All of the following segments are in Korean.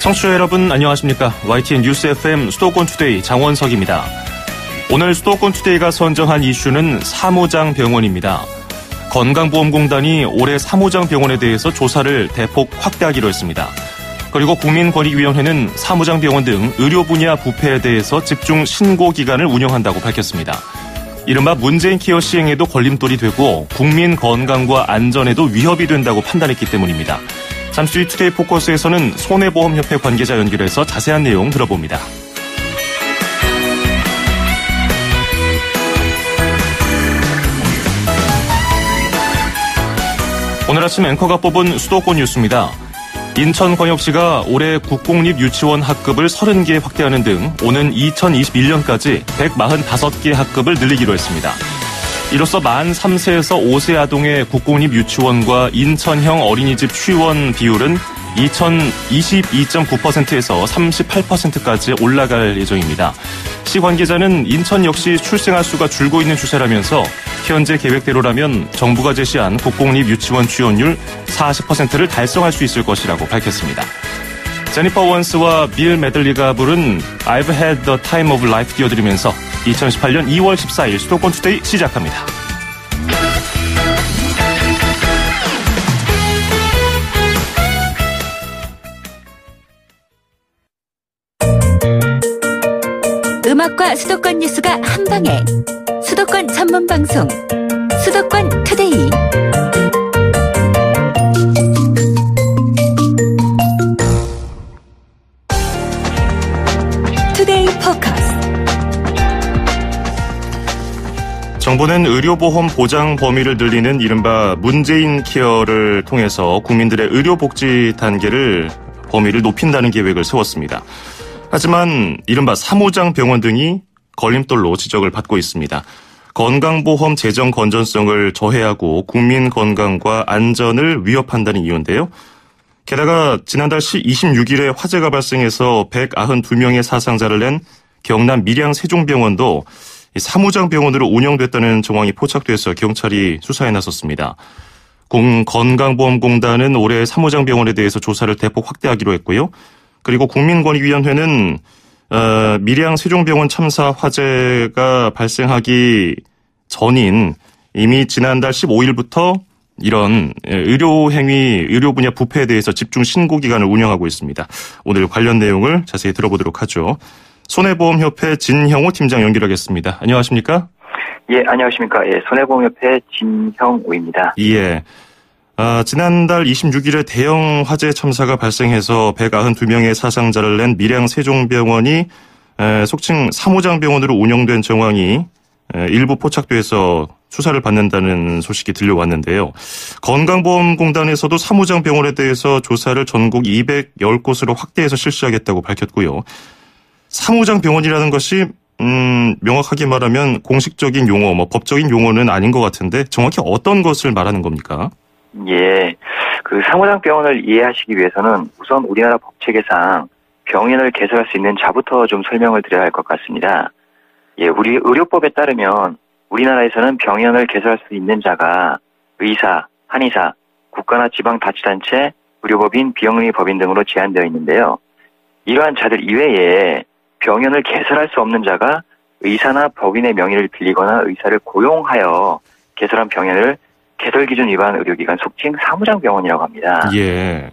청취자 여러분 안녕하십니까? YTN 뉴스 FM 수도권 투데이 장원석입니다. 오늘 수도권 투데이가 선정한 이슈는 사무장병원입니다. 건강보험공단이 올해 사무장병원에 대해서 조사를 대폭 확대하기로 했습니다. 그리고 국민권익위원회는 사무장병원 등 의료 분야 부패에 대해서 집중 신고 기간을 운영한다고 밝혔습니다. 이른바 문재인 케어 시행에도 걸림돌이 되고 국민 건강과 안전에도 위협이 된다고 판단했기 때문입니다. 잠시 뒤 투데이 포커스에서는 손해보험협회 관계자 연결해서 자세한 내용 들어봅니다. 오늘 아침 앵커가 뽑은 수도권 뉴스입니다. 인천광역시가 올해 국공립유치원 학급을 30개 확대하는 등 오는 2021년까지 145개 학급을 늘리기로 했습니다. 이로써 만 3세에서 5세 아동의 국공립유치원과 인천형 어린이집 취원 비율은 22.9%에서 38%까지 올라갈 예정입니다. 시 관계자는 인천 역시 출생아 수가 줄고 있는 추세라면서 현재 계획대로라면 정부가 제시한 국공립유치원 취원율 40%를 달성할 수 있을 것이라고 밝혔습니다. 제니퍼 원스와 빌 메들리가 부른 I've had the time of life 띄워드리면서 2018년 2월 14일 수도권 투데이 시작합니다. 음악과 수도권 뉴스가 한방에 수도권 전문 방송 수도권 투데이. 투데이 포커스. 정부는 의료보험 보장 범위를 늘리는 이른바 문재인 케어를 통해서 국민들의 의료복지 단계를 범위를 높인다는 계획을 세웠습니다. 하지만 이른바 사무장병원 등이 걸림돌로 지적을 받고 있습니다. 건강보험 재정 건전성을 저해하고 국민 건강과 안전을 위협한다는 이유인데요. 게다가 지난달 26일에 화재가 발생해서 192명의 사상자를 낸 경남 밀양 세종병원도 사무장병원으로 운영됐다는 정황이 포착돼서 경찰이 수사에 나섰습니다. 건강보험공단은 올해 사무장병원에 대해서 조사를 대폭 확대하기로 했고요. 그리고 국민권익위원회는 밀양 세종병원 참사 화재가 발생하기 전인 이미 지난달 15일부터 이런 의료 분야 부패에 대해서 집중 신고 기간을 운영하고 있습니다. 오늘 관련 내용을 자세히 들어보도록 하죠. 손해보험협회 진형호 팀장 연결하겠습니다. 안녕하십니까? 예, 안녕하십니까? 예, 손해보험협회 진형호입니다. 예. 지난달 26일에 대형 화재 참사가 발생해서 192명의 사상자를 낸 밀양 세종병원이 속칭 사무장병원으로 운영된 정황이 일부 포착돼서 수사를 받는다는 소식이 들려왔는데요. 건강보험공단에서도 사무장병원에 대해서 조사를 전국 210곳으로 확대해서 실시하겠다고 밝혔고요. 사무장병원이라는 것이 명확하게 말하면 공식적인 용어, 법적인 용어는 아닌 것 같은데 정확히 어떤 것을 말하는 겁니까? 예, 그 사무장병원을 이해하시기 위해서는 우선 우리나라 법체계상 병원을 개설할 수 있는 자부터 좀 설명을 드려야 할 것 같습니다. 예, 우리 의료법에 따르면 우리나라에서는 병원을 개설할 수 있는 자가 의사, 한의사, 국가나 지방자치단체, 의료법인, 비영리법인 등으로 제한되어 있는데요. 이러한 자들 이외에 병원을 개설할 수 없는 자가 의사나 법인의 명의를 빌리거나 의사를 고용하여 개설한 병원을 개설기준 위반 의료기관 속칭 사무장병원이라고 합니다. 예.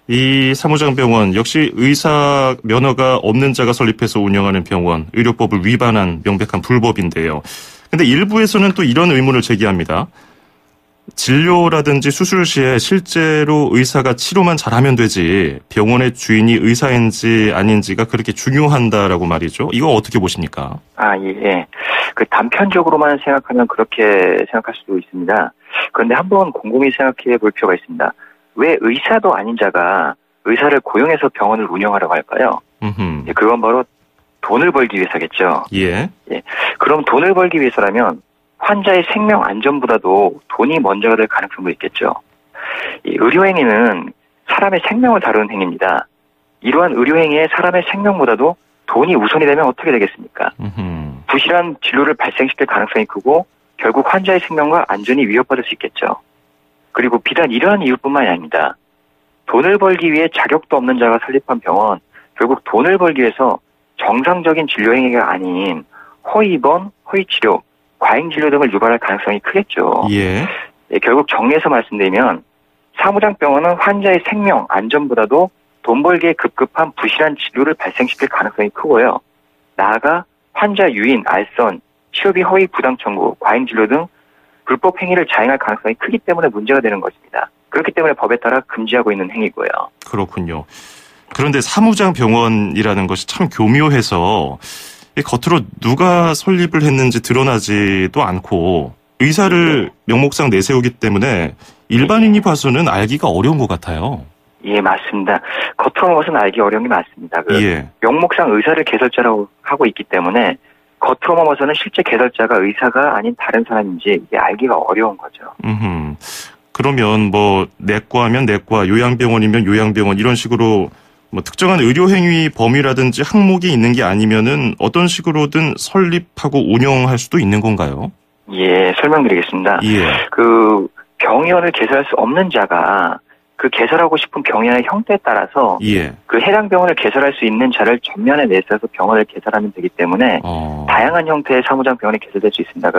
이 사무장병원 역시 의사 면허가 없는 자가 설립해서 운영하는 병원, 의료법을 위반한 명백한 불법인데요. 근데 일부에서는 또 이런 의문을 제기합니다. 진료라든지 수술 시에 실제로 의사가 치료만 잘하면 되지 병원의 주인이 의사인지 아닌지가 그렇게 중요한다라고 말이죠. 이거 어떻게 보십니까? 예. 그 단편적으로만 생각하면 그렇게 생각할 수도 있습니다. 그런데 한번 곰곰이 생각해 볼 필요가 있습니다. 왜 의사도 아닌 자가 의사를 고용해서 병원을 운영하라고 할까요? 그건 바로 돈을 벌기 위해서겠죠. 예. 그럼 돈을 벌기 위해서라면 환자의 생명 안전보다도 돈이 먼저가 될 가능성도 있겠죠. 이 의료행위는 사람의 생명을 다루는 행위입니다. 이러한 의료행위에 사람의 생명보다도 돈이 우선이 되면 어떻게 되겠습니까? 부실한 진료를 발생시킬 가능성이 크고 결국 환자의 생명과 안전이 위협받을 수 있겠죠. 그리고 비단 이러한 이유뿐만이 아닙니다. 돈을 벌기 위해 자격도 없는 자가 설립한 병원, 결국 돈을 벌기 위해서 정상적인 진료 행위가 아닌 허위 입원, 허위 치료, 과잉 진료 등을 유발할 가능성이 크겠죠. 예. 결국 정리해서 말씀드리면 사무장병원은 환자의 생명, 안전보다도 돈 벌기에 급급한 부실한 진료를 발생시킬 가능성이 크고요. 나아가 환자 유인, 알선, 치료비 허위 부당 청구, 과잉 진료 등 불법 행위를 자행할 가능성이 크기 때문에 문제가 되는 것입니다. 그렇기 때문에 법에 따라 금지하고 있는 행위고요. 그렇군요. 그런데 사무장병원이라는 것이 참 교묘해서 겉으로 누가 설립을 했는지 드러나지도 않고 의사를 명목상 내세우기 때문에 일반인이 봐서는 알기가 어려운 것 같아요. 예, 맞습니다. 겉으로만 봐서는 알기 어려운 게 맞습니다. 예. 명목상 의사를 개설자라고 하고 있기 때문에 겉으로만 봐서는 실제 개설자가 의사가 아닌 다른 사람인지 이게 알기가 어려운 거죠. 그러면 뭐 내과면 내과, 요양병원이면 요양병원 이런 식으로 뭐 특정한 의료행위 범위라든지 항목이 있는 게 아니면은 어떤 식으로든 설립하고 운영할 수도 있는 건가요? 예, 설명드리겠습니다. 예. 그 병원을 개설할 수 없는 자가 그 개설하고 싶은 병원의 형태에 따라서 예. 그 해당 병원을 개설할 수 있는 자를 전면에 내세워서 병원을 개설하면 되기 때문에 다양한 형태의 사무장 병원이 개설될 수 있습니다.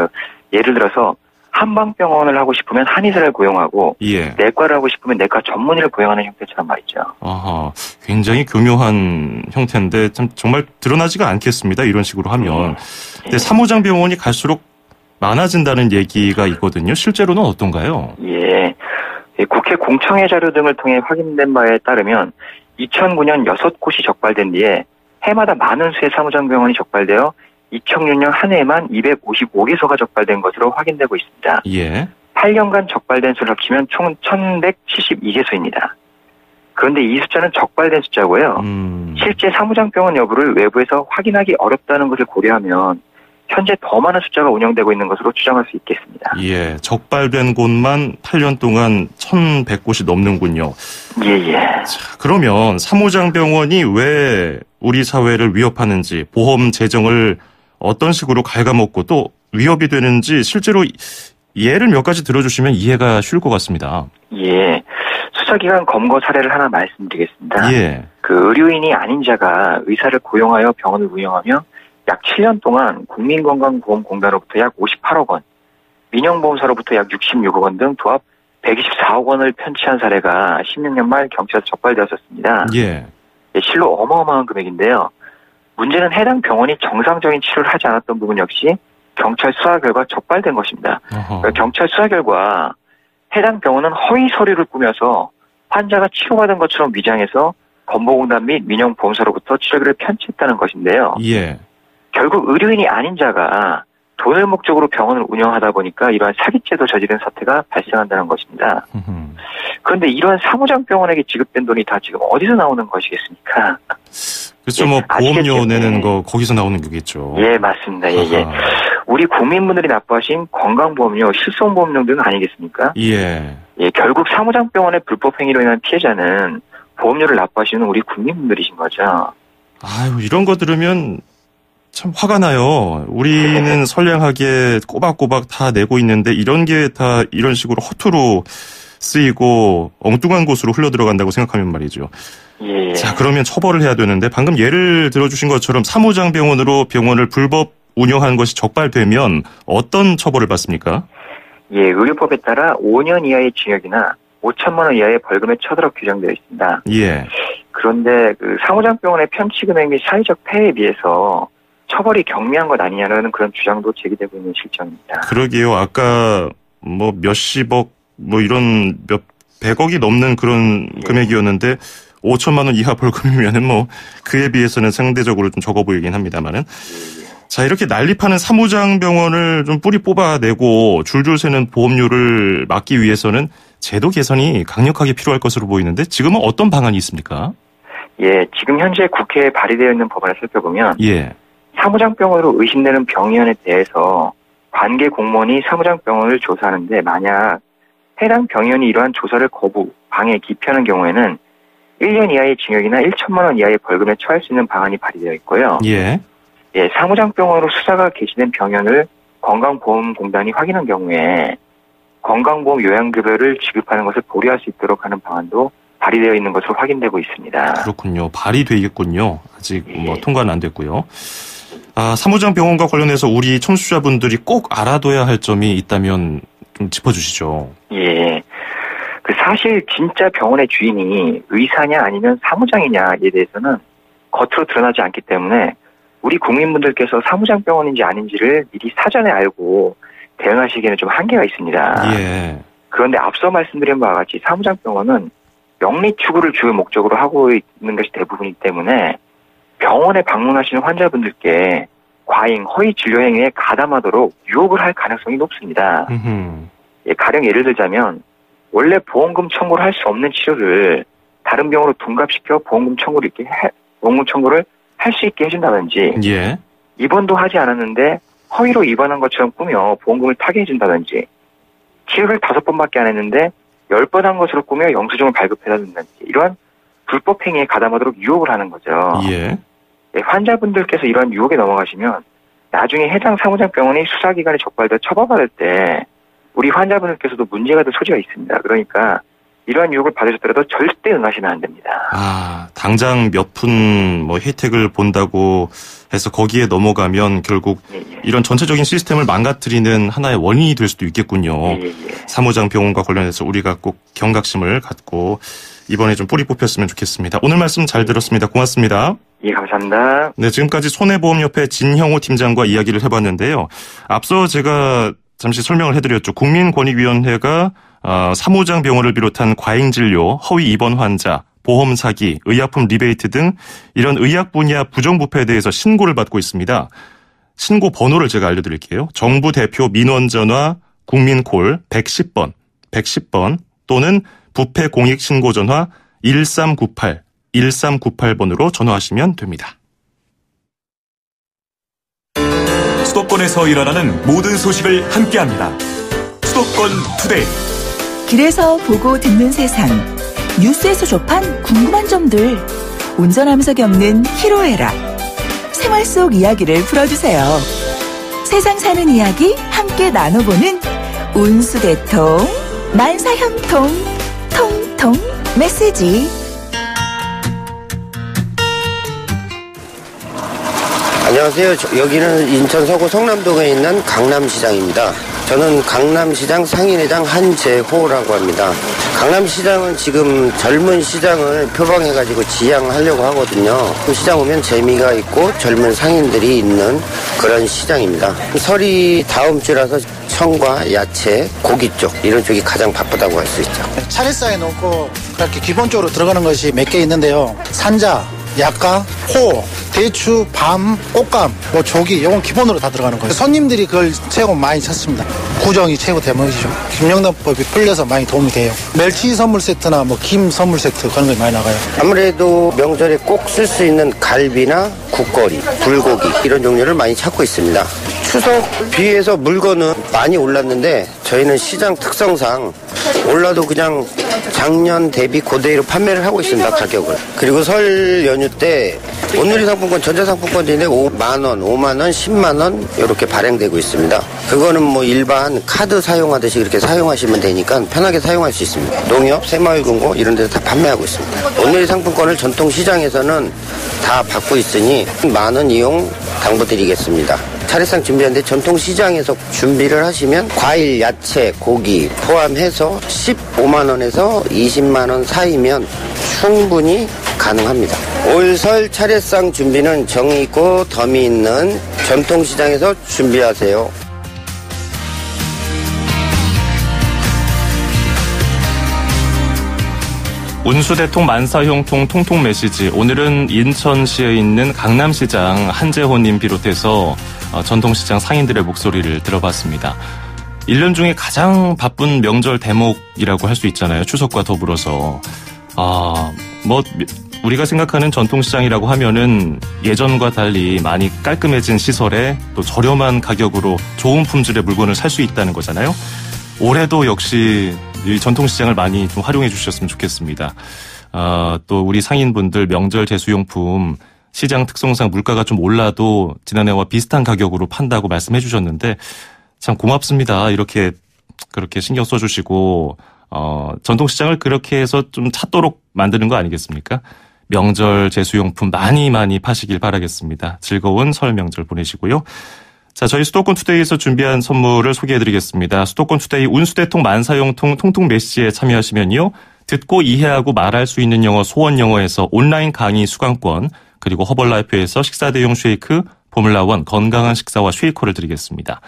예를 들어서 한방병원을 하고 싶으면 한의사를 고용하고 예. 내과를 하고 싶으면 내과 전문의를 고용하는 형태처럼 말이죠. 아하, 굉장히 교묘한 형태인데 참 정말 드러나지가 않겠습니다. 이런 식으로 하면. 근데 사무장 병원이 갈수록 많아진다는 얘기가 있거든요. 실제로는 어떤가요? 예. 국회 공청회 자료 등을 통해 확인된 바에 따르면 2009년 6곳이 적발된 뒤에 해마다 많은 수의 사무장 병원이 적발되어 2006년 한 해에만 255개소가 적발된 것으로 확인되고 있습니다. 예. 8년간 적발된 수를 합치면 총 1172개소입니다. 그런데 이 숫자는 적발된 숫자고요. 실제 사무장 병원 여부를 외부에서 확인하기 어렵다는 것을 고려하면 현재 더 많은 숫자가 운영되고 있는 것으로 추정할 수 있겠습니다. 예, 적발된 곳만 8년 동안 1,100곳이 넘는군요. 예. 자, 그러면 사무장 병원이 왜 우리 사회를 위협하는지, 보험 재정을 어떤 식으로 갉아먹고 또 위협이 되는지 실제로 예를 몇 가지 들어주시면 이해가 쉬울 것 같습니다. 예, 수사기관 검거 사례를 하나 말씀드리겠습니다. 예. 그 의료인이 아닌 자가 의사를 고용하여 병원을 운영하며 약 7년 동안 국민건강보험공단으로부터 약 58억 원, 민영보험사로부터 약 66억 원 등 도합 124억 원을 편취한 사례가 16년 말 경찰에서 적발되었었습니다. 예. 실로 어마어마한 금액인데요. 문제는 해당 병원이 정상적인 치료를 하지 않았던 부분 역시 경찰 수사 결과 적발된 것입니다. 그러니까 경찰 수사 결과 해당 병원은 허위 서류를 꾸며서 환자가 치료받은 것처럼 위장해서 건보공단 및 민영보험사로부터 치료비를 편취했다는 것인데요. 예. 결국 의료인이 아닌 자가 돈을 목적으로 병원을 운영하다 보니까 이러한 사기죄도 저지른 사태가 발생한다는 것입니다. 그런데 이러한 사무장 병원에게 지급된 돈이 다 지금 어디서 나오는 것이겠습니까? 그렇죠. 뭐 보험료 내는 거 거기서 나오는 거겠죠. 예, 맞습니다. 예. 우리 국민분들이 납부하신 건강보험료, 실손보험료 등 아니겠습니까? 예. 예, 결국 사무장 병원의 불법 행위로 인한 피해자는 보험료를 납부하시는 우리 국민분들이신 거죠. 아유, 이런 거 들으면 참 화가 나요. 우리는 선량하게 꼬박꼬박 다 내고 있는데 이런 게 다 이런 식으로 허투루 쓰이고 엉뚱한 곳으로 흘러들어간다고 생각하면 말이죠. 예. 자, 그러면 처벌을 해야 되는데 방금 예를 들어주신 것처럼 사무장 병원으로 병원을 불법 운영한 것이 적발되면 어떤 처벌을 받습니까? 예, 의료법에 따라 5년 이하의 징역이나 5천만 원 이하의 벌금에 처도록 규정되어 있습니다. 예. 그런데 그 사무장 병원의 편취 금액 및 사회적 폐해에 비해서 처벌이 경미한 것 아니냐는 그런 주장도 제기되고 있는 실정입니다. 그러게요. 아까 뭐 몇십억 뭐 이런 몇 백억이 넘는 그런 금액이었는데 5천만 원 이하 벌금이면은 뭐 그에 비해서는 상대적으로 좀 적어 보이긴 합니다만은. 자, 이렇게 난립하는 사무장 병원을 좀 뿌리 뽑아내고 줄줄 새는 보험료를 막기 위해서는 제도 개선이 강력하게 필요할 것으로 보이는데 지금은 어떤 방안이 있습니까? 예, 지금 현재 국회에 발의되어 있는 법안을 살펴보면 예. 사무장 병원으로 의심되는 병원에 대해서 관계 공무원이 사무장 병원을 조사하는데 만약 해당 병원이 이러한 조사를 거부, 방해, 기피하는 경우에는 1년 이하의 징역이나 1천만 원 이하의 벌금에 처할 수 있는 방안이 발의되어 있고요. 예. 예, 사무장 병원으로 수사가 개시된 병원을 건강보험공단이 확인한 경우에 건강보험 요양급여를 지급하는 것을 보류할 수 있도록 하는 방안도 발의되어 있는 것으로 확인되고 있습니다. 그렇군요. 발의되겠군요. 아직 예. 통과는 안 됐고요. 사무장 병원과 관련해서 우리 청취자분들이 꼭 알아둬야 할 점이 있다면 좀 짚어주시죠. 예. 사실 진짜 병원의 주인이 의사냐 아니면 사무장이냐에 대해서는 겉으로 드러나지 않기 때문에 우리 국민분들께서 사무장 병원인지 아닌지를 미리 사전에 알고 대응하시기에는 좀 한계가 있습니다. 예. 그런데 앞서 말씀드린 바와 같이 사무장 병원은 영리 추구를 주요 목적으로 하고 있는 것이 대부분이기 때문에 병원에 방문하시는 환자분들께 과잉, 허위 진료 행위에 가담하도록 유혹을 할 가능성이 높습니다. 예, 가령 예를 들자면 원래 보험금 청구를 할 수 없는 치료를 다른 병으로 둔갑시켜 보험금 청구를 할 수 있게 해준다든지, 예. 입원도 하지 않았는데 허위로 입원한 것처럼 꾸며 보험금을 타게 해준다든지, 치료를 5번밖에 안 했는데 10번 한 것으로 꾸며 영수증을 발급해준다든지, 이러한 불법 행위에 가담하도록 유혹을 하는 거죠. 예. 네, 환자분들께서 이러한 유혹에 넘어가시면 나중에 해당 사무장 병원이 수사기관에 적발되어 처벌받을 때 우리 환자분들께서도 문제가 될 소지가 있습니다. 그러니까 이러한 유혹을 받으셨더라도 절대 응하시면 안 됩니다. 당장 몇 푼 혜택을 본다고 해서 거기에 넘어가면 결국 이런 전체적인 시스템을 망가뜨리는 하나의 원인이 될 수도 있겠군요. 사무장 병원과 관련해서 우리가 꼭 경각심을 갖고 이번에 좀 뿌리 뽑혔으면 좋겠습니다. 오늘 말씀 잘 들었습니다. 고맙습니다. 예, 감사합니다. 네, 지금까지 손해보험협회 진형호 팀장과 이야기를 해봤는데요. 앞서 제가 잠시 설명을 해드렸죠. 국민권익위원회가 사무장 병원을 비롯한 과잉진료, 허위 입원 환자, 보험 사기, 의약품 리베이트 등 이런 의학 분야 부정부패에 대해서 신고를 받고 있습니다. 신고 번호를 제가 알려드릴게요. 정부 대표 민원전화 국민콜 110번 또는 부패 공익 신고 전화 1398번으로 전화하시면 됩니다. 수도권에서 일어나는 모든 소식을 함께합니다. 수도권 투데이. 길에서 보고 듣는 세상, 뉴스에서 접한 궁금한 점들, 운전하면서 겪는 희로애락, 생활 속 이야기를 풀어주세요. 세상 사는 이야기 함께 나눠보는 운수대통, 만사형통, 통통 메시지. 안녕하세요. 여기는 인천 서구 성남동에 있는 강남시장입니다. 저는 강남시장 상인회장 한재호라고 합니다. 강남시장은 지금 젊은 시장을 표방해가지고 지향하려고 하거든요. 시장 오면 재미가 있고 젊은 상인들이 있는 그런 시장입니다. 설이 다음 주라서 청과 야채, 고기 쪽 이런 쪽이 가장 바쁘다고 할 수 있죠. 차례상에 놓고 그렇게 기본적으로 들어가는 것이 몇 개 있는데요. 산자, 약과, 호, 대추, 밤, 꽃감, 조기 이건 기본으로 다 들어가는 거예요. 손님들이 그걸 최고 많이 찾습니다. 구정이 최고 대목이죠. 김영란법이 풀려서 많이 도움이 돼요. 멸치 선물 세트나 김 선물 세트 그런 게 많이 나가요. 아무래도 명절에 꼭 쓸 수 있는 갈비나 국거리, 불고기 이런 종류를 많이 찾고 있습니다. 추석 비해서 물건은 많이 올랐는데 저희는 시장 특성상 올라도 그냥 작년 대비 그대로 판매를 하고 있습니다. 가격을. 그리고 설 연휴 때 온누리 상품권, 전자상품권인데 5만 원, 5만 원, 10만 원 이렇게 발행되고 있습니다. 그거는 일반 카드 사용하듯이 이렇게 사용하시면 되니까 편하게 사용할 수 있습니다. 농협, 새마을금고 이런 데서 다 판매하고 있습니다. 온누리 상품권을 전통시장에서는 다 받고 있으니 많은 이용 당부드리겠습니다. 차례상 준비하는데 전통시장에서 준비를 하시면 과일, 야채, 고기 포함해서 15만 원에서 20만 원 사이면 충분히 가능합니다. 올 설 차례상 준비는 정이 있고 덤이 있는 전통시장에서 준비하세요. 운수대통 만사형통 통통 메시지. 오늘은 인천시에 있는 강남시장 한재호님 비롯해서 전통시장 상인들의 목소리를 들어봤습니다. 1년 중에 가장 바쁜 명절 대목이라고 할 수 있잖아요. 추석과 더불어서. 우리가 생각하는 전통시장이라고 하면은 예전과 달리 많이 깔끔해진 시설에 또 저렴한 가격으로 좋은 품질의 물건을 살 수 있다는 거잖아요. 올해도 역시 이 전통시장을 많이 좀 활용해 주셨으면 좋겠습니다. 또 우리 상인분들 명절 제수용품 시장 특성상 물가가 좀 올라도 지난해와 비슷한 가격으로 판다고 말씀해 주셨는데 참 고맙습니다. 그렇게 신경 써주시고 전통시장을 그렇게 해서 좀 찾도록 만드는 거 아니겠습니까? 명절 제수용품 많이 파시길 바라겠습니다. 즐거운 설 명절 보내시고요. 자, 저희 수도권 투데이에서 준비한 선물을 소개해드리겠습니다. 수도권 투데이 운수대통 만사용통 통통 메시지에 참여하시면요. 듣고 이해하고 말할 수 있는 영어 소원 영어에서 온라인 강의 수강권, 그리고 허벌라이프에서 식사 대용 쉐이크 포뮬라1 건강한 식사와 쉐이커를 드리겠습니다.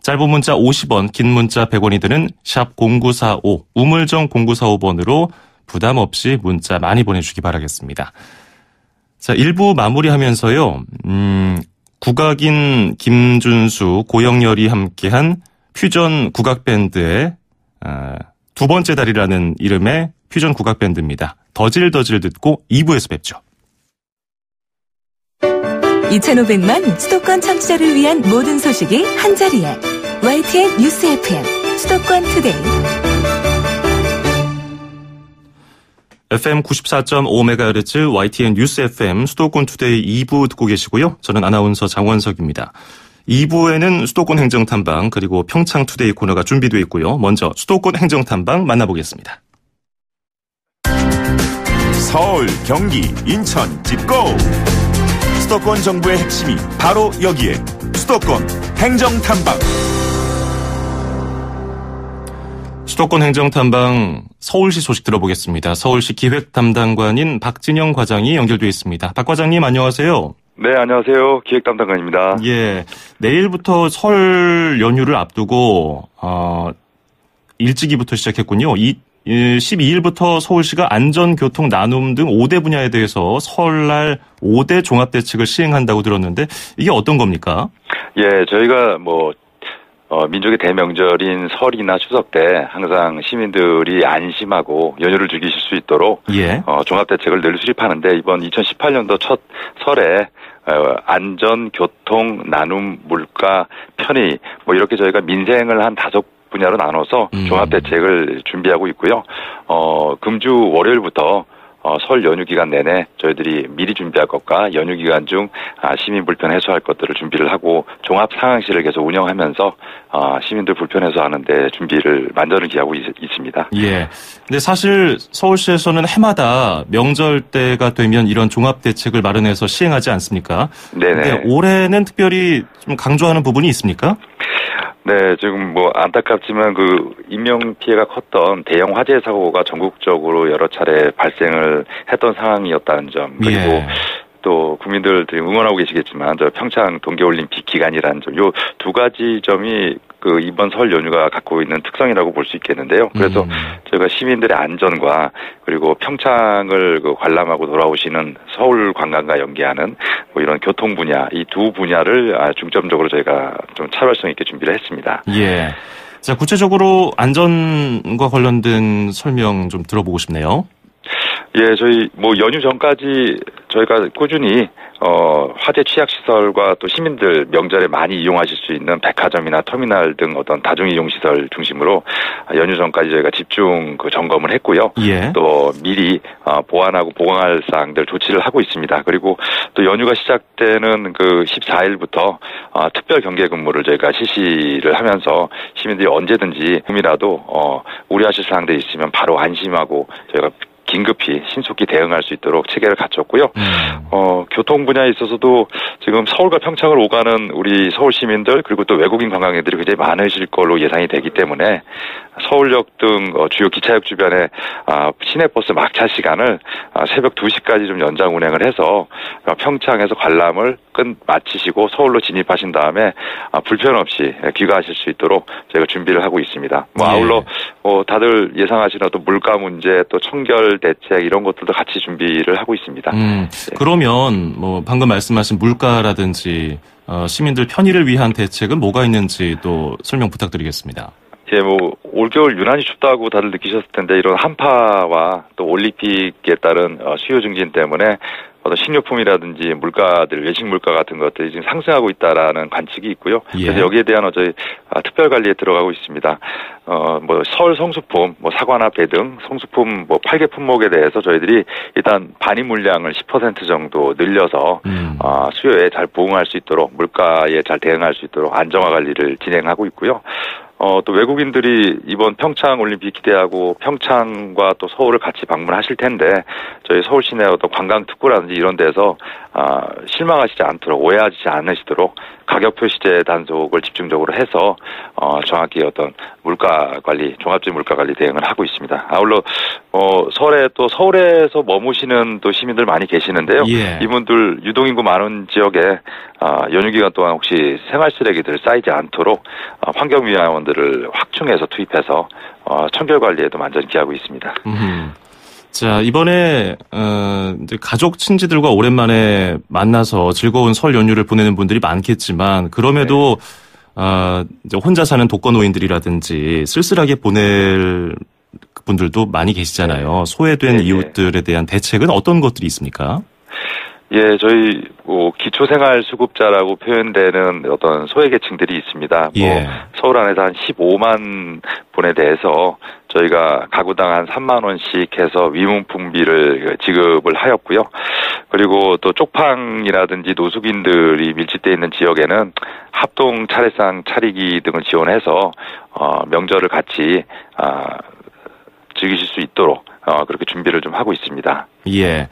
짧은 문자 50원, 긴 문자 100원이 드는 샵 0945, 우물정 0945번으로 부담 없이 문자 많이 보내주시기 바라겠습니다. 자, 1부 마무리하면서요. 국악인 김준수, 고영렬이 함께한 퓨전 국악밴드의 두 번째 달이라는 이름의 퓨전 국악밴드입니다. 더질더질 듣고 2부에서 뵙죠. 2,500만 수도권 청취자를 위한 모든 소식이 한자리에 YTN 뉴스 FM 수도권 투데이. FM 94.5MHz YTN 뉴스 FM 수도권 투데이 2부 듣고 계시고요. 저는 아나운서 장원석입니다. 2부에는 수도권 행정탐방 그리고 평창 투데이 코너가 준비되어 있고요. 먼저 수도권 행정탐방 만나보겠습니다. 서울, 경기, 인천, 짚고 수도권 정부의 핵심이 바로 여기에 수도권 행정탐방. 수도권 행정탐방 서울시 소식 들어보겠습니다. 서울시 기획담당관인 박진영 과장이 연결되어 있습니다. 박 과장님 안녕하세요. 네, 안녕하세요. 기획담당관입니다. 예, 내일부터 설 연휴를 앞두고 일찍이부터 시작했군요. 12일부터 서울시가 안전교통 나눔 등 5대 분야에 대해서 설날 5대 종합대책을 시행한다고 들었는데 이게 어떤 겁니까? 예, 저희가 민족의 대명절인 설이나 추석 때 항상 시민들이 안심하고 연휴를 즐기실 수 있도록 종합대책을 늘 수립하는데 이번 2018년도 첫 설에 안전, 교통, 나눔, 물가, 편의 이렇게 저희가 민생을 한 5 분야로 나눠서 종합대책을 준비하고 있고요. 금주 월요일부터 설 연휴 기간 내내 저희들이 미리 준비할 것과 연휴 기간 중 시민 불편 해소할 것들을 준비를 하고 종합 상황실을 계속 운영하면서 시민들 불편 해소하는데 준비를 만전을 기하고 있습니다. 예. 근데 사실 서울시에서는 해마다 명절 때가 되면 이런 종합 대책을 마련해서 시행하지 않습니까? 네네. 근데 올해는 특별히 좀 강조하는 부분이 있습니까? 네, 지금 안타깝지만 인명 피해가 컸던 대형 화재 사고가 전국적으로 여러 차례 발생을 했던 상황이었다는 점, 그리고 또 국민들이 응원하고 계시겠지만 평창 동계올림픽 기간이라는 점, 요 두 가지 점이 이번 설 연휴가 갖고 있는 특성이라고 볼 수 있겠는데요. 그래서 저희가 시민들의 안전과 그리고 평창을 관람하고 돌아오시는 서울 관광과 연계하는 이런 교통 분야, 이 두 분야를 중점적으로 저희가 좀 차별성 있게 준비를 했습니다. 예. 자, 구체적으로 안전과 관련된 설명 좀 들어보고 싶네요. 예, 저희 연휴 전까지 저희가 꾸준히 화재 취약 시설과 또 시민들 명절에 많이 이용하실 수 있는 백화점이나 터미널 등 어떤 다중 이용 시설 중심으로 연휴 전까지 저희가 집중 점검을 했고요. 또 미리 보완하고 보강할 사항들 조치를 하고 있습니다. 그리고 또 연휴가 시작되는 14일부터 특별 경계 근무를 저희가 실시를 하면서 시민들이 언제든지 조금이라도 우려하실 사항들이 있으면 바로 안심하고 저희가 긴급히 신속히 대응할 수 있도록 체계를 갖췄고요. 교통 분야에 있어서도 지금 서울과 평창을 오가는 우리 서울 시민들 그리고 또 외국인 관광객들이 굉장히 많으실 걸로 예상이 되기 때문에 서울역 등 주요 기차역 주변에 시내버스 막차 시간을 새벽 2시까지 좀 연장 운행을 해서 평창에서 관람을 마치시고 서울로 진입하신 다음에 불편 없이 귀가하실 수 있도록 저희가 준비를 하고 있습니다. 아울러 다들 예상하시는 또 물가 문제 또 청결 대책 이런 것들도 같이 준비를 하고 있습니다. 그러면 방금 말씀하신 물가라든지 시민들 편의를 위한 대책은 뭐가 있는지 또 설명 부탁드리겠습니다. 예, 올겨울 유난히 춥다고 다들 느끼셨을 텐데 이런 한파와 또 올림픽에 따른 수요 증진 때문에 어떤 식료품이라든지 물가들, 외식 물가 같은 것들이 지금 상승하고 있다라는 관측이 있고요. 그래서 여기에 대한 저희 특별 관리에 들어가고 있습니다. 뭐 서울 성수품, 뭐 사과나 배 등 성수품 뭐 8개 품목에 대해서 저희들이 일단 반입 물량을 10% 정도 늘려서 수요에 잘 부응할 수 있도록 물가에 잘 대응할 수 있도록 안정화 관리를 진행하고 있고요. 또 외국인들이 이번 평창 올림픽 기대하고 평창과 또 서울을 같이 방문하실 텐데 저희 서울 시내 어떤 관광 특구라든지 이런 데서 실망하시지 않도록 오해하지 않으시도록 가격 표시제 단속을 집중적으로 해서 정확히 어떤 물가 관리, 종합적인 물가 관리 대응을 하고 있습니다. 아울러 서울에서 머무시는 또 시민들 많이 계시는데요. 예. 이분들 유동인구 많은 지역에 연휴 기간 동안 혹시 생활 쓰레기들 쌓이지 않도록 환경위원들을 확충해서 투입해서 청결 관리에도 만전히 기하고 있습니다. 자, 이번에 이제 가족 친지들과 오랜만에 만나서 즐거운 설 연휴를 보내는 분들이 많겠지만 그럼에도 이제 혼자 사는 독거노인들이라든지 쓸쓸하게 보낼 분들도 많이 계시잖아요. 소외된 이웃들에 대한 대책은 어떤 것들이 있습니까? 예, 저희 기초생활수급자라고 표현되는 어떤 소외계층들이 있습니다. 예. 서울 안에서 한 15만 분에 대해서 저희가 가구당 한 3만 원씩 해서 위문품비를 지급을 하였고요. 그리고 또 쪽팡이라든지 노숙인들이 밀집되어 있는 지역에는 합동 차례상 차리기 등을 지원해서 명절을 같이 즐기실 수 있도록 그렇게 준비를 좀 하고 있습니다. 예.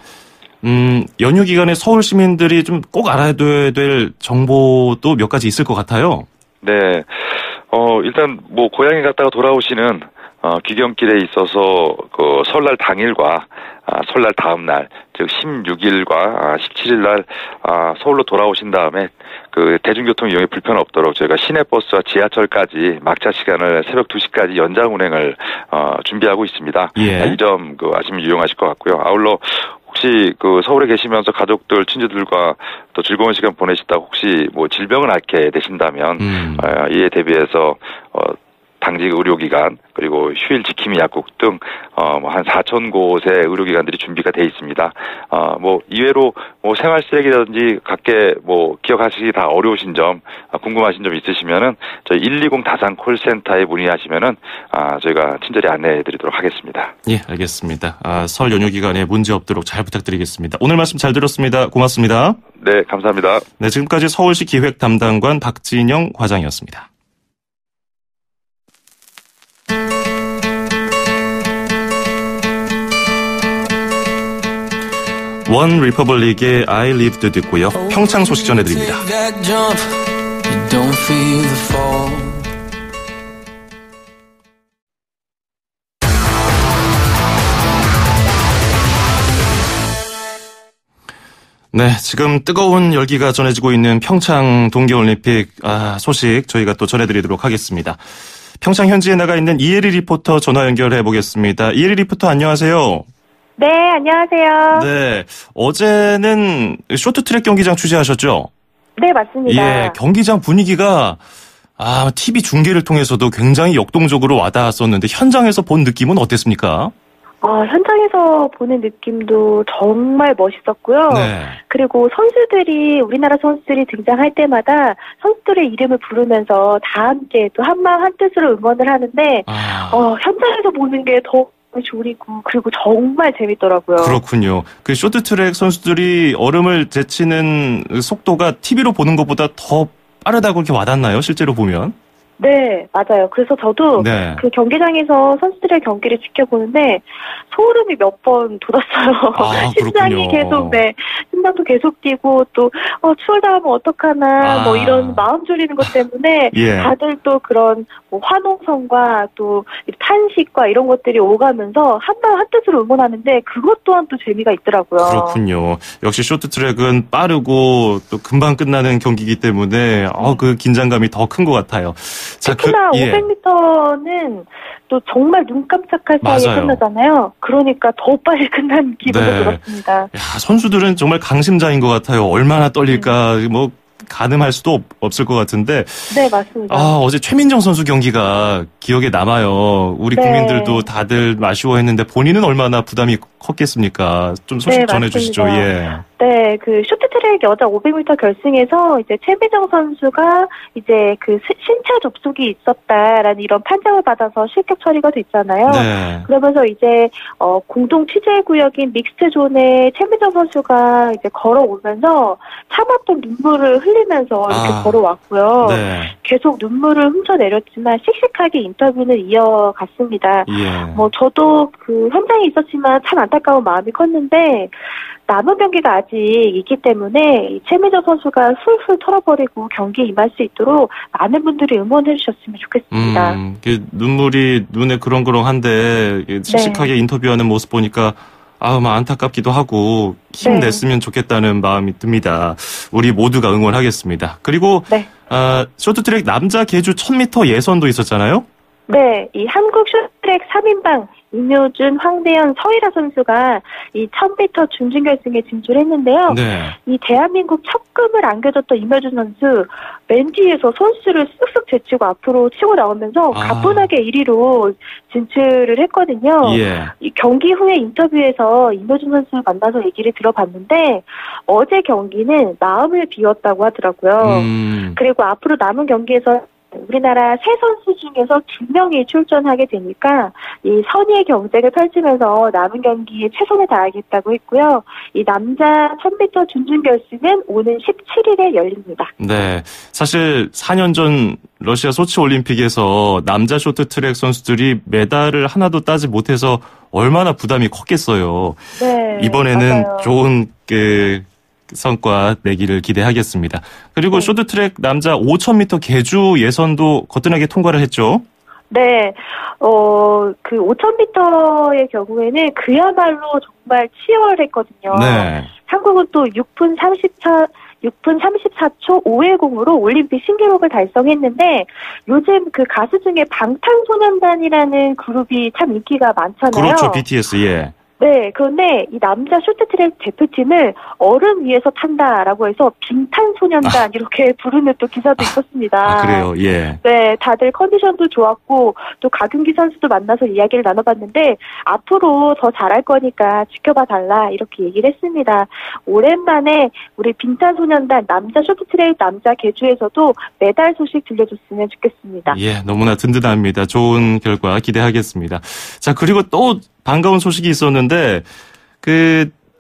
연휴 기간에 서울 시민들이 좀 꼭 알아둬야 될 정보도 몇 가지 있을 것 같아요. 네. 일단 뭐 고향에 갔다가 돌아오시는 귀경길에 있어서 그 설날 당일과 설날 다음 날, 즉 16일과 17일 날 서울로 돌아오신 다음에 그 대중교통 이용에 불편 없도록 저희가 시내버스와 지하철까지 막차 시간을 새벽 2시까지 연장 운행을 준비하고 있습니다. 예. 이 점 아시면 유용하실 것 같고요. 아울러 혹시 그 서울에 계시면서 가족들, 친지들과 또 즐거운 시간 보내시다 혹시 뭐 질병을 앓게 되신다면 이에 대비해서 당직 의료기관 그리고 휴일 지킴이 약국 등 한 4천 곳의 의료기관들이 준비가 돼 있습니다. 뭐 이외로 뭐 생활 쓰레기라든지 각계 뭐 기억하시기 다 어려우신 점 궁금하신 점 있으시면은 저희 120 다산 콜센터에 문의하시면은 저희가 친절히 안내해드리도록 하겠습니다. 예, 알겠습니다. 설 연휴 기간에 문제 없도록 잘 부탁드리겠습니다. 오늘 말씀 잘 들었습니다. 고맙습니다. 네, 감사합니다. 네, 지금까지 서울시 기획 담당관 박진영 과장이었습니다. 원 리퍼블릭의 I Lived 듣고요. 평창 소식 전해드립니다. 네, 지금 뜨거운 열기가 전해지고 있는 평창 동계올림픽 소식 저희가 또 전해드리도록 하겠습니다. 평창 현지에 나가 있는 이혜리 리포터 전화 연결해 보겠습니다. 이혜리 리포터 안녕하세요. 네, 안녕하세요. 네, 어제는 쇼트트랙 경기장 취재하셨죠? 네, 맞습니다. 예, 경기장 분위기가 TV 중계를 통해서도 굉장히 역동적으로 와닿았었는데 현장에서 본 느낌은 어땠습니까? 현장에서 보는 느낌도 정말 멋있었고요. 네. 그리고 우리나라 선수들이 등장할 때마다 선수들의 이름을 부르면서 다 함께 또 한마음 한뜻으로 응원을 하는데 현장에서 보는 게 더 졸이고 그리고 정말 재밌더라고요. 그렇군요. 그 쇼트트랙 선수들이 얼음을 제치는 속도가 TV로 보는 것보다 더 빠르다고 이렇게 와닿나요? 실제로 보면? 네, 맞아요. 그래서 저도 그 경기장에서 선수들의 경기를 지켜보는데 소름이 몇 번 돋았어요. 심장이 계속, 심장도 계속 뛰고 또 추월당하면 어떡하나 뭐 이런 마음 졸이는 것 때문에 다들 또 그런 뭐 환호성과 또 탄식과 이런 것들이 오가면서 한마음 한뜻으로 응원하는데 그것 또한 또 재미가 있더라고요. 그렇군요. 역시 쇼트트랙은 빠르고 또 금방 끝나는 경기이기 때문에 그 긴장감이 더 큰 것 같아요. 특히나 500m는 또 정말 눈 깜짝할 사이에 끝나잖아요. 그러니까 더 빨리 끝난 기분이 들었습니다. 선수들은 정말 강심장인 것 같아요. 얼마나 떨릴까 뭐 가늠할 수도 없을 것 같은데. 네, 맞습니다. 어제 최민정 선수 경기가 기억에 남아요. 우리 국민들도 다들 아쉬워했는데 본인은 얼마나 부담이 컸겠습니까? 좀 소식 전해주시죠. 예. 네, 그 쇼트트랙 여자 500m 결승에서 이제 최미정 선수가 이제 그 신체 접촉이 있었다라는 이런 판정을 받아서 실격 처리가 됐잖아요. 네. 그러면서 이제 공동 취재 구역인 믹스트 존에 최미정 선수가 이제 걸어오면서 참았던 눈물을 흘리면서 이렇게 걸어왔고요. 네. 계속 눈물을 훔쳐내렸지만 씩씩하게 인터뷰는 이어갔습니다. 예. 뭐 저도 그 현장에 있었지만 참 안타까운 마음이 컸는데 남은 경기가 아직 있기 때문에 최미정 선수가 훌훌 털어버리고 경기에 임할 수 있도록 많은 분들이 응원해 주셨으면 좋겠습니다. 눈물이 눈에 그렁그렁한데 씩씩하게 인터뷰하는 모습 보니까 안타깝기도 하고 힘냈으면 좋겠다는 마음이 듭니다. 우리 모두가 응원하겠습니다. 그리고 쇼트트랙 남자 계주 1000m 예선도 있었잖아요? 네, 이 한국 쇼트트랙 3인방 임효준, 황대현, 서희라 선수가 이 1000m 준결승에 진출했는데요. 네. 이 대한민국 첫 금을 안겨줬던 임효준 선수 맨 뒤에서 선수를 쓱쓱 제치고 앞으로 치고 나오면서 가뿐하게 1위로 진출을 했거든요. 예. 이 경기 후에 인터뷰에서 임효준 선수를 만나서 얘기를 들어봤는데 어제 경기는 마음을 비웠다고 하더라고요. 그리고 앞으로 남은 경기에서 우리나라 세 선수 중에서 2명이 출전하게 되니까 이 선의의 경쟁을 펼치면서 남은 경기에 최선을 다하겠다고 했고요. 이 남자 1000m 준준결승은 오는 17일에 열립니다. 네, 사실 4년 전 러시아 소치 올림픽에서 남자 쇼트트랙 선수들이 메달을 하나도 따지 못해서 얼마나 부담이 컸겠어요. 네, 이번에는 맞아요. 좋은 성과 내기를 기대하겠습니다. 그리고 쇼트트랙 남자 5000m 계주 예선도 거뜬하게 통과를 했죠. 네, 그 5000m의 경우에는 그야말로 정말 치열했거든요. 네. 한국은 또 6분 34초 510으로 올림픽 신기록을 달성했는데 요즘 그 가수 중에 방탄소년단이라는 그룹이 참 인기가 많잖아요. 그렇죠, BTS, 예. 네, 그런데 이 남자 쇼트트랙 대표팀을 얼음 위에서 탄다라고 해서 빙탄소년단 이렇게 부르는 또 기사도 있었습니다. 그래요, 예. 네, 다들 컨디션도 좋았고 또 가균기 선수도 만나서 이야기를 나눠봤는데 앞으로 더 잘할 거니까 지켜봐 달라 이렇게 얘기를 했습니다. 오랜만에 우리 빙탄소년단 남자 쇼트트랙 남자 계주에서도 메달 소식 들려줬으면 좋겠습니다. 예, 너무나 든든합니다. 좋은 결과 기대하겠습니다. 자, 그리고 또 반가운 소식이 있었는데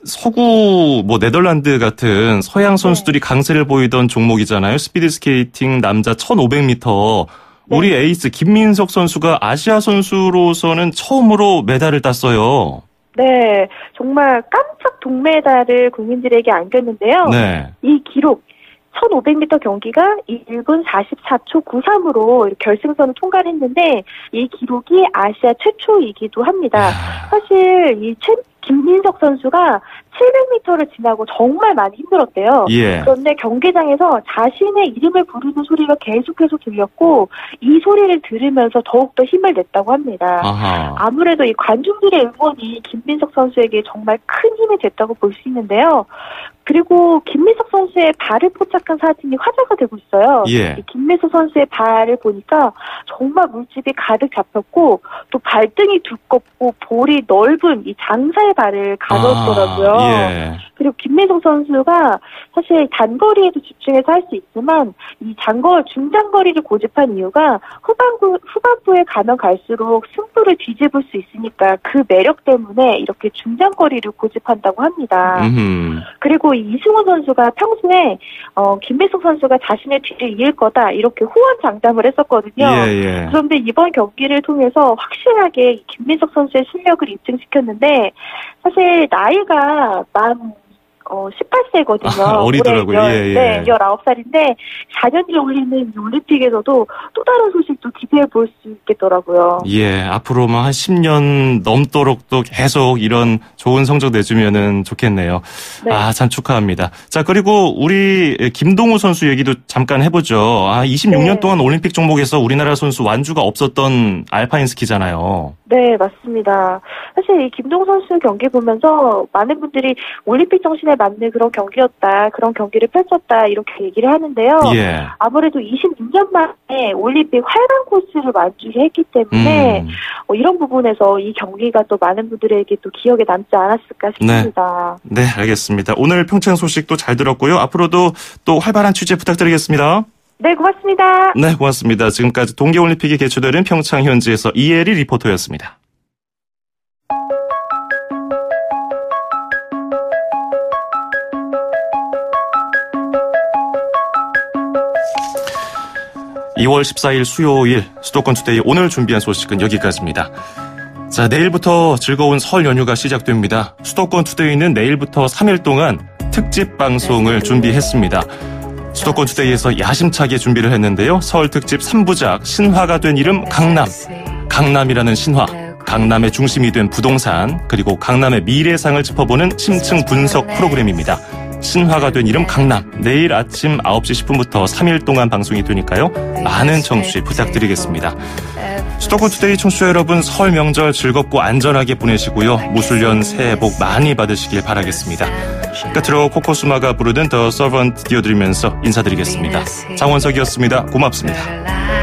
서구 네덜란드 같은 서양 선수들이 강세를 보이던 종목이잖아요. 스피드 스케이팅 남자 1500m. 우리 에이스 김민석 선수가 아시아 선수로서는 처음으로 메달을 땄어요. 네, 정말 깜짝 동메달을 국민들에게 안겼는데요. 네. 이 기록 1500m 경기가 1분 44초 93으로 결승선을 통과를 했는데 이 기록이 아시아 최초이기도 합니다. 사실 이 김민석 선수가 700m를 지나고 정말 많이 힘들었대요. 예. 그런데 경기장에서 자신의 이름을 부르는 소리가 계속해서 들렸고 이 소리를 들으면서 더욱더 힘을 냈다고 합니다. 아하. 아무래도 이 관중들의 응원이 김민석 선수에게 정말 큰 힘이 됐다고 볼 수 있는데요. 그리고 김민석 선수의 발을 포착한 사진이 화제가 되고 있어요. 예. 김민석 선수의 발을 보니까 정말 물집이 가득 잡혔고 또 발등이 두껍고 볼이 넓은 이 장사의 발을 가졌더라고요. 예. 그리고 김민석 선수가 사실 단거리에도 집중해서 할 수 있지만 이 중장거리를 고집한 이유가 후반부에 가면 갈수록 승부를 뒤집을 수 있으니까 그 매력 때문에 이렇게 중장거리를 고집한다고 합니다. 그리고 이승훈 선수가 평소에 김민석 선수가 자신의 뒤를 이을 거다 이렇게 호언장담을 했었거든요. 예. 그런데 이번 경기를 통해서 확실하게 김민석 선수의 실력을 입증시켰는데 사실 나이가 18세거든요. 어리더라고요. 네, 19살인데 4년 뒤에 올리는 올림픽에서도 또 다른 소식도 기대해 볼 수 있겠더라고요. 예, 앞으로 한 10년 넘도록 또 계속 이런 좋은 성적 내주면은 좋겠네요. 네. 참 축하합니다. 자, 그리고 우리 김동우 선수 얘기도 잠깐 해보죠. 26년 동안 올림픽 종목에서 우리나라 선수 완주가 없었던 알파인 스키잖아요. 네, 맞습니다. 사실 이 김동우 선수 경기 보면서 많은 분들이 올림픽 정신에 맞는 그런 경기였다. 그런 경기를 펼쳤다. 이렇게 얘기를 하는데요. 예. 아무래도 26년 만에 올림픽 활강 코스를 만들게 했기 때문에 이런 부분에서 이 경기가 또 많은 분들에게 또 기억에 남지 않았을까 싶습니다. 네, 알겠습니다. 오늘 평창 소식도 잘 들었고요. 앞으로도 또 활발한 취재 부탁드리겠습니다. 네, 고맙습니다. 네, 고맙습니다. 지금까지 동계올림픽이 개최되는 평창 현지에서 이혜리 리포터였습니다. (2월 14일) 수요일 수도권 투데이 오늘 준비한 소식은 여기까지입니다. 자, 내일부터 즐거운 설 연휴가 시작됩니다. 수도권 투데이는 내일부터 3일 동안 특집 방송을 준비했습니다. 수도권 투데이에서 야심차게 준비를 했는데요. 설 특집 3부작 신화가 된 이름 강남, 강남이라는 신화, 강남의 중심이 된 부동산, 그리고 강남의 미래상을 짚어보는 심층 분석 프로그램입니다. 신화가 된 이름 강남, 내일 아침 9시 10분부터 3일 동안 방송이 되니까요. 많은 청취 부탁드리겠습니다. 수도권 투데이 청취자 여러분, 설 명절 즐겁고 안전하게 보내시고요. 무술년 새해 복 많이 받으시길 바라겠습니다. 끝으로 코코스마가 부르는 더 서번트 띄워드리면서 인사드리겠습니다. 장원석이었습니다. 고맙습니다.